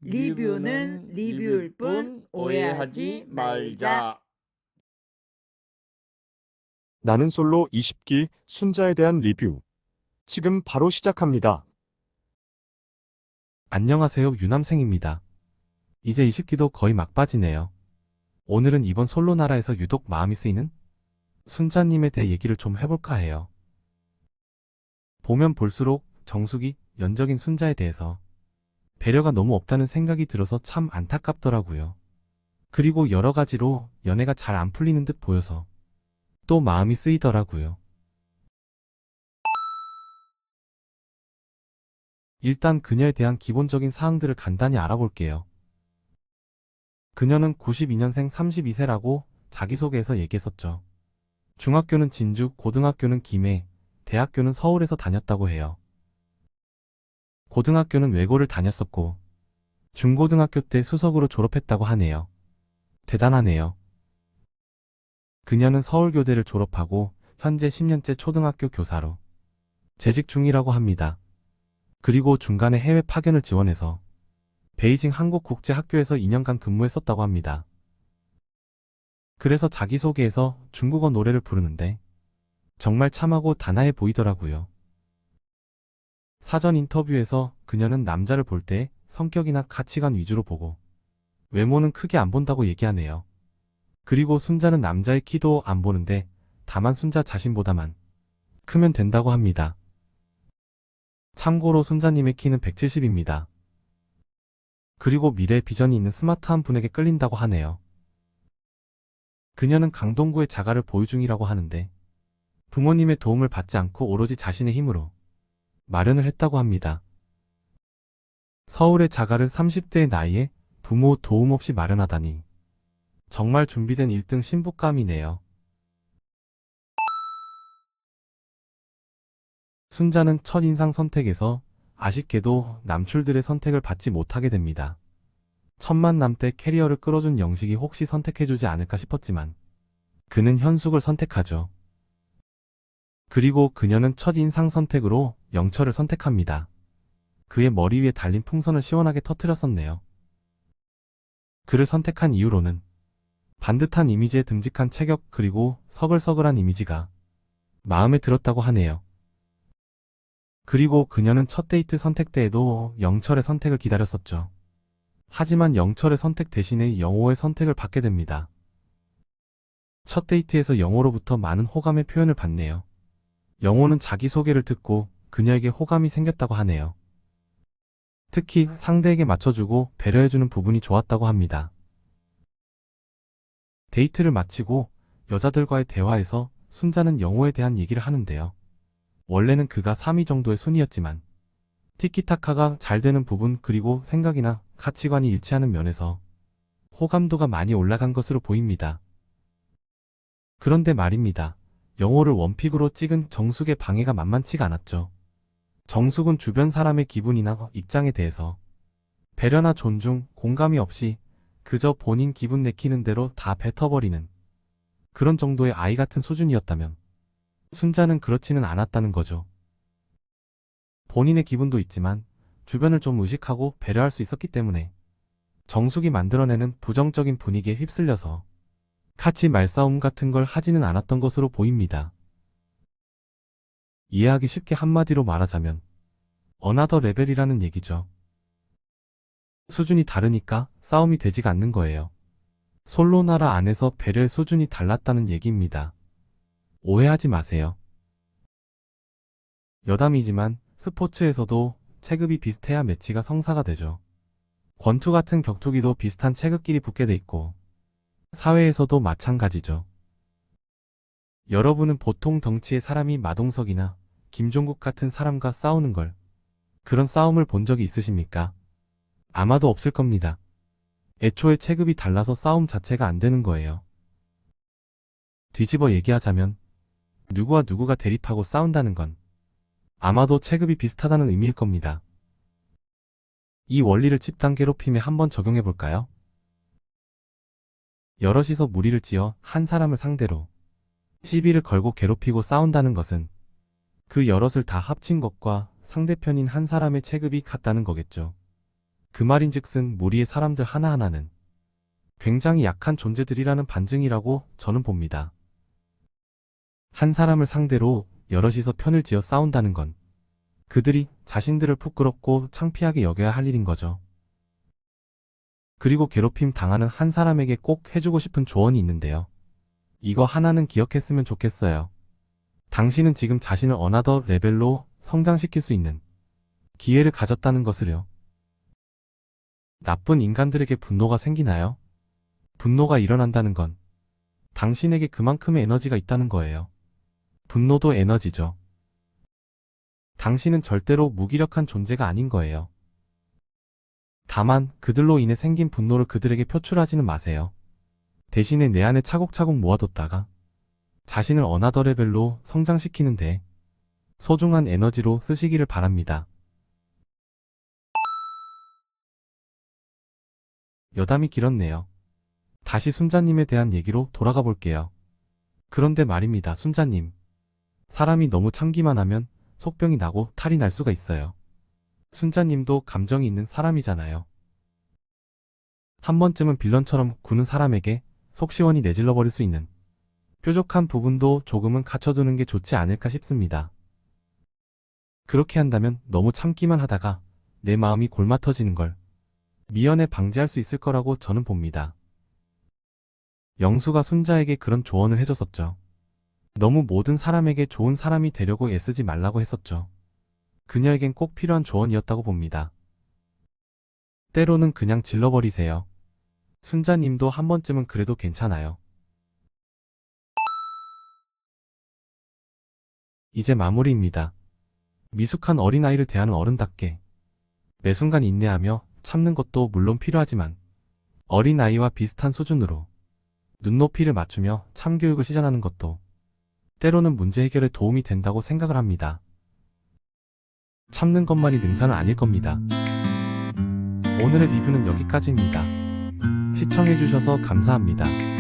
리뷰는 리뷰일 뿐 오해하지 말자. 나는 솔로 20기 순자에 대한 리뷰. 지금 바로 시작합니다. 안녕하세요, 유남생입니다. 이제 20기도 거의 막바지네요. 오늘은 이번 솔로 나라에서 유독 마음이 쓰이는 순자님에 대해 얘기를 좀 해볼까 해요. 보면 볼수록 정숙이, 연적인 순자에 대해서 배려가 너무 없다는 생각이 들어서 참 안타깝더라고요. 그리고 여러 가지로 연애가 잘 안 풀리는 듯 보여서 또 마음이 쓰이더라고요. 일단 그녀에 대한 기본적인 사항들을 간단히 알아볼게요. 그녀는 92년생 32세라고 자기소개에서 얘기했었죠. 중학교는 진주, 고등학교는 김해, 대학교는 서울에서 다녔다고 해요. 고등학교는 외고를 다녔었고 중고등학교 때 수석으로 졸업했다고 하네요. 대단하네요. 그녀는 서울교대를 졸업하고 현재 10년째 초등학교 교사로 재직 중이라고 합니다. 그리고 중간에 해외 파견을 지원해서 베이징 한국국제학교에서 2년간 근무했었다고 합니다. 그래서 자기소개에서 중국어 노래를 부르는데 정말 참하고 단아해 보이더라고요. 사전 인터뷰에서 그녀는 남자를 볼 때 성격이나 가치관 위주로 보고 외모는 크게 안 본다고 얘기하네요. 그리고 순자는 남자의 키도 안 보는데 다만 순자 자신보다만 크면 된다고 합니다. 참고로 순자님의 키는 170입니다. 그리고 미래 비전이 있는 스마트한 분에게 끌린다고 하네요. 그녀는 강동구의 자가를 보유 중이라고 하는데 부모님의 도움을 받지 않고 오로지 자신의 힘으로 마련을 했다고 합니다. 서울의 자가를 30대의 나이에 부모 도움 없이 마련하다니 정말 준비된 1등 신부감이네요. 순자는 첫인상 선택에서 아쉽게도 남출들의 선택을 받지 못하게 됩니다. 첫 만남 때 캐리어를 끌어준 영식이 혹시 선택해주지 않을까 싶었지만 그는 현숙을 선택하죠. 그리고 그녀는 첫인상 선택으로 영철을 선택합니다. 그의 머리 위에 달린 풍선을 시원하게 터뜨렸었네요. 그를 선택한 이유로는 반듯한 이미지의 듬직한 체격 그리고 서글서글한 이미지가 마음에 들었다고 하네요. 그리고 그녀는 첫 데이트 선택 때에도 영철의 선택을 기다렸었죠. 하지만 영철의 선택 대신에 영호의 선택을 받게 됩니다. 첫 데이트에서 영호로부터 많은 호감의 표현을 받네요. 영호는 자기소개를 듣고 그녀에게 호감이 생겼다고 하네요. 특히 상대에게 맞춰주고 배려해주는 부분이 좋았다고 합니다. 데이트를 마치고 여자들과의 대화에서 순자는 영호에 대한 얘기를 하는데요. 원래는 그가 3위 정도의 순위였지만 티키타카가 잘 되는 부분 그리고 생각이나 가치관이 일치하는 면에서 호감도가 많이 올라간 것으로 보입니다. 그런데 말입니다. 영호를 원픽으로 찍은 정숙의 방해가 만만치가 않았죠. 정숙은 주변 사람의 기분이나 입장에 대해서 배려나 존중, 공감이 없이 그저 본인 기분 내키는 대로 다 뱉어버리는 그런 정도의 아이 같은 수준이었다면 순자는 그렇지는 않았다는 거죠. 본인의 기분도 있지만 주변을 좀 의식하고 배려할 수 있었기 때문에 정숙이 만들어내는 부정적인 분위기에 휩쓸려서 같이 말싸움 같은 걸 하지는 않았던 것으로 보입니다. 이해하기 쉽게 한마디로 말하자면 어나더 레벨이라는 얘기죠. 수준이 다르니까 싸움이 되지가 않는 거예요. 솔로 나라 안에서 배려의 수준이 달랐다는 얘기입니다. 오해하지 마세요. 여담이지만 스포츠에서도 체급이 비슷해야 매치가 성사가 되죠. 권투 같은 격투기도 비슷한 체급끼리 붙게 돼 있고 사회에서도 마찬가지죠. 여러분은 보통 덩치의 사람이 마동석이나 김종국 같은 사람과 싸우는 걸 그런 싸움을 본 적이 있으십니까? 아마도 없을 겁니다. 애초에 체급이 달라서 싸움 자체가 안 되는 거예요. 뒤집어 얘기하자면 누구와 누구가 대립하고 싸운다는 건 아마도 체급이 비슷하다는 의미일 겁니다. 이 원리를 집단 괴롭힘에 한번 적용해 볼까요? 여럿이서 무리를 지어 한 사람을 상대로 시비를 걸고 괴롭히고 싸운다는 것은 그 여럿을 다 합친 것과 상대편인 한 사람의 체급이 같다는 거겠죠. 그 말인즉슨 무리의 사람들 하나하나는 굉장히 약한 존재들이라는 반증이라고 저는 봅니다. 한 사람을 상대로 여럿이서 편을 지어 싸운다는 건 그들이 자신들을 부끄럽고 창피하게 여겨야 할 일인 거죠. 그리고 괴롭힘 당하는 한 사람에게 꼭 해주고 싶은 조언이 있는데요. 이거 하나는 기억했으면 좋겠어요. 당신은 지금 자신을 어나더 레벨로 성장시킬 수 있는 기회를 가졌다는 것을요. 나쁜 인간들에게 분노가 생기나요? 분노가 일어난다는 건 당신에게 그만큼의 에너지가 있다는 거예요. 분노도 에너지죠. 당신은 절대로 무기력한 존재가 아닌 거예요. 다만 그들로 인해 생긴 분노를 그들에게 표출하지는 마세요. 대신에 내 안에 차곡차곡 모아뒀다가 자신을 어나더 레벨로 성장시키는데 소중한 에너지로 쓰시기를 바랍니다. 여담이 길었네요. 다시 순자님에 대한 얘기로 돌아가 볼게요. 그런데 말입니다, 순자님. 사람이 너무 참기만 하면 속병이 나고 탈이 날 수가 있어요. 순자님도 감정이 있는 사람이잖아요. 한 번쯤은 빌런처럼 구는 사람에게 속 시원히 내질러 버릴 수 있는 뾰족한 부분도 조금은 갖춰두는 게 좋지 않을까 싶습니다. 그렇게 한다면 너무 참기만 하다가 내 마음이 골마 터지는 걸 미연에 방지할 수 있을 거라고 저는 봅니다. 영수가 순자에게 그런 조언을 해줬었죠. 너무 모든 사람에게 좋은 사람이 되려고 애쓰지 말라고 했었죠. 그녀에겐 꼭 필요한 조언이었다고 봅니다. 때로는 그냥 질러버리세요. 순자님도 한 번쯤은 그래도 괜찮아요. 이제 마무리입니다. 미숙한 어린아이를 대하는 어른답게 매 순간 인내하며 참는 것도 물론 필요하지만 어린아이와 비슷한 수준으로 눈높이를 맞추며 참교육을 시전하는 것도 때로는 문제 해결에 도움이 된다고 생각을 합니다. 참는 것만이 능사는 아닐 겁니다. 오늘의 리뷰는 여기까지입니다. 시청해주셔서 감사합니다.